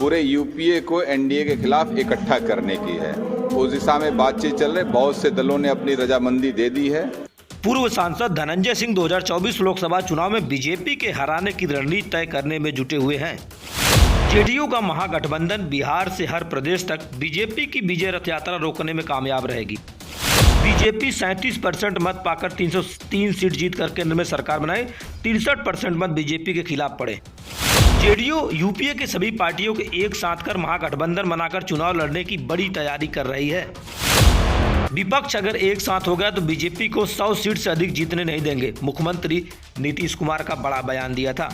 पूरे यूपीए को एनडीए के खिलाफ इकट्ठा करने की है। उस दिशा में बातचीत चल रही, बहुत से दलों ने अपनी रजामंदी दे दी है। पूर्व सांसद धनंजय सिंह 2024 लोकसभा चुनाव में बीजेपी के हराने की रणनीति तय करने में जुटे हुए हैं। जेडीयू का महागठबंधन बिहार से हर प्रदेश तक बीजेपी की विजय रथ यात्रा रोकने में कामयाब रहेगी। बीजेपी 37% मत पाकर 303 सीट जीतकर केंद्र में सरकार बनाए, 63% मत बीजेपी के खिलाफ पड़े। जेडीयू यूपीए के सभी पार्टियों के एक साथ कर महागठबंधन बनाकर चुनाव लड़ने की बड़ी तैयारी कर रही है। विपक्ष अगर एक साथ हो गया तो बीजेपी को 100 सीट से अधिक जीतने नहीं देंगे, मुख्यमंत्री नीतीश कुमार का बड़ा बयान दिया था।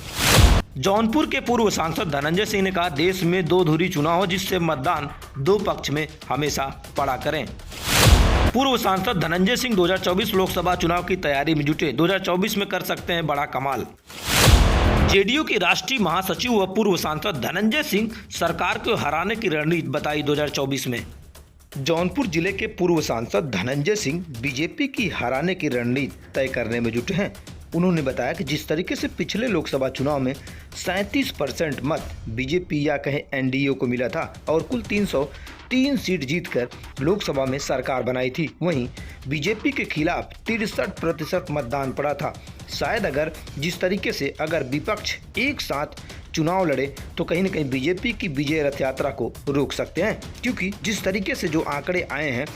जौनपुर के पूर्व सांसद धनंजय सिंह ने कहा, देश में दो धुरी चुनाव हो जिससे मतदान दो पक्ष में हमेशा पड़ा करें। पूर्व सांसद धनंजय सिंह 2024 लोकसभा चुनाव की तैयारी में जुटे, 2024 में कर सकते हैं बड़ा कमाल। जेडीयू की राष्ट्रीय महासचिव व पूर्व सांसद धनंजय सिंह सरकार को हराने की रणनीति बताई 2024 में। जौनपुर जिले के पूर्व सांसद धनंजय सिंह बीजेपी की हराने की रणनीति तय करने में जुटे हैं। उन्होंने बताया कि जिस तरीके से पिछले लोकसभा चुनाव में 37% मत बीजेपी या कहें एनडीए को मिला था और कुल 303 सीट जीतकर लोकसभा में सरकार बनाई थी, वहीं बीजेपी के खिलाफ 63% मतदान पड़ा था। शायद अगर जिस तरीके से अगर विपक्ष एक साथ चुनाव लड़े तो कहीं न कहीं बीजेपी की विजय रथ यात्रा को रोक सकते हैं, क्योंकि जिस तरीके से जो आंकड़े आए हैं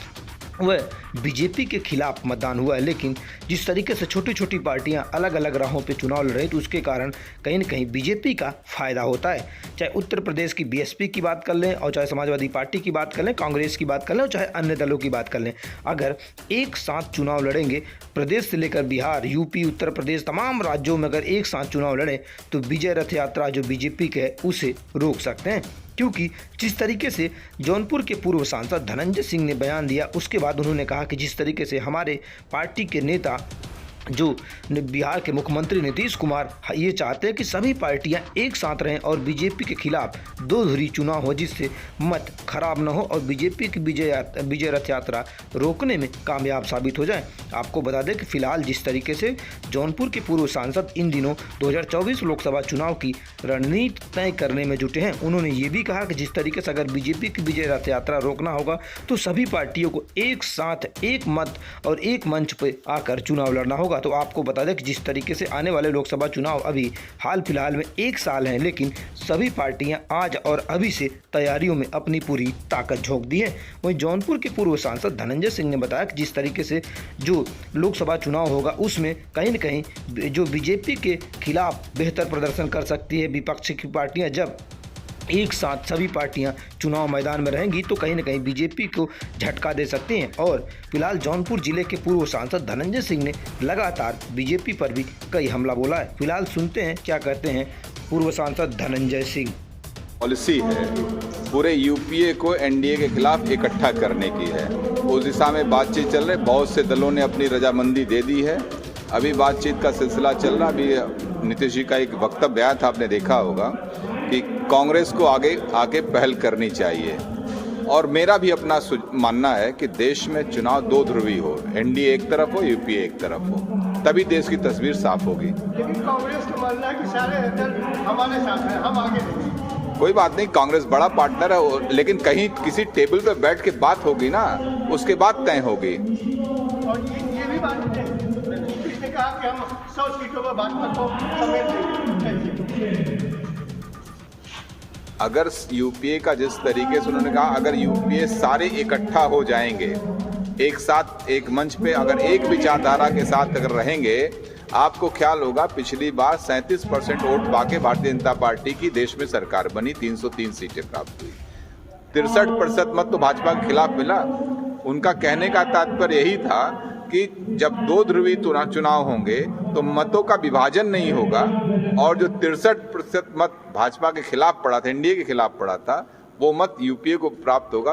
वह बीजेपी के खिलाफ मतदान हुआ है। लेकिन जिस तरीके से छोटी छोटी पार्टियां अलग अलग राहों पे चुनाव लड़ रही तो उसके कारण कहीं न कहीं बीजेपी का फायदा होता है। चाहे उत्तर प्रदेश की बीएसपी की बात कर लें और चाहे समाजवादी पार्टी की बात कर लें, कांग्रेस की बात कर लें और चाहे अन्य दलों की बात कर लें, अगर एक साथ चुनाव लड़ेंगे, प्रदेश से लेकर बिहार, यूपी, उत्तर प्रदेश, तमाम राज्यों में अगर एक साथ चुनाव लड़ें तो विजय रथ यात्रा जो बीजेपी के है उसे रोक सकते हैं। क्योंकि जिस तरीके से जौनपुर के पूर्व सांसद धनंजय सिंह ने बयान दिया, उसके बाद उन्होंने कहा कि जिस तरीके से हमारे पार्टी के नेता जो बिहार के मुख्यमंत्री नीतीश कुमार ये चाहते हैं कि सभी पार्टियां एक साथ रहें और बीजेपी के खिलाफ दो धुरी चुनाव हो जिससे मत खराब न हो और बीजेपी की विजय रथ यात्रा रोकने में कामयाब साबित हो जाए। आपको बता दें कि फिलहाल जिस तरीके से जौनपुर के पूर्व सांसद इन दिनों 2024 लोकसभा चुनाव की रणनीति तय करने में जुटे हैं। उन्होंने ये भी कहा कि जिस तरीके से अगर बीजेपी की विजय रथ यात्रा रोकना होगा तो सभी पार्टियों को एक साथ एक मत और एक मंच पर आकर चुनाव लड़ना होगा। तो आपको बता दें कि जिस तरीके से आने वाले लोकसभा चुनाव अभी हाल फिलहाल में एक साल हैं, लेकिन सभी पार्टियां आज और अभी से तैयारियों में अपनी पूरी ताकत झोंक दी है। वहीं जौनपुर के पूर्व सांसद धनंजय सिंह ने बताया कि जिस तरीके से जो लोकसभा चुनाव होगा उसमें कहीं न कहीं जो बीजेपी के खिलाफ बेहतर प्रदर्शन कर सकती है विपक्ष की पार्टियां, जब एक साथ सभी पार्टियां चुनाव मैदान में रहेंगी तो कहीं न कहीं बीजेपी को झटका दे सकती हैं। और फिलहाल जौनपुर जिले के पूर्व सांसद धनंजय सिंह ने लगातार बीजेपी पर भी कई हमला बोला है। फिलहाल सुनते हैं क्या कहते हैं पूर्व सांसद धनंजय सिंह। पॉलिसी है पूरे यूपीए को एनडीए के खिलाफ इकट्ठा करने की है। उस दिशा में बातचीत चल रही, बहुत से दलों ने अपनी रजामंदी दे दी है। अभी बातचीत का सिलसिला चल रहा। अभी नीतीश जी का एक वक्तव्य आया था, आपने देखा होगा कि कांग्रेस को आगे पहल करनी चाहिए। और मेरा भी अपना मानना है कि देश में चुनाव दो ध्रुवी हो, एनडीए एक तरफ हो, यूपीए एक तरफ हो, तभी देश की तस्वीर साफ होगी। लेकिन कांग्रेस का मानना है कि सारे दल हमारे साथ हैं, हम आगे नहीं। कोई बात नहीं, कांग्रेस बड़ा पार्टनर है, लेकिन कहीं किसी टेबल पे बैठ के बात होगी ना, उसके बाद तय होगी। और ये भी बात है, नीतीश ने कहा कि हम 100 सीटों पर भाजपा को समेट देंगे। अगर यूपीए का जिस तरीके से उन्होंने कहा, अगर यूपीए सारे इकट्ठा हो जाएंगे एक साथ एक मंच पे, अगर एक विचारधारा के साथ अगर रहेंगे, आपको ख्याल होगा पिछली बार 37% वोट पाके भारतीय जनता पार्टी की देश में सरकार बनी, 303 सीटें प्राप्त हुई, 63% मत तो भाजपा के खिलाफ मिला। उनका कहने का तात्पर्य यही था कि जब दो ध्रुवी चुनाव होंगे तो मतों का विभाजन नहीं होगा और जो 63% मत भाजपा के खिलाफ पड़ा था, एनडीए के खिलाफ पड़ा था, वो मत यूपीए को प्राप्त होगा।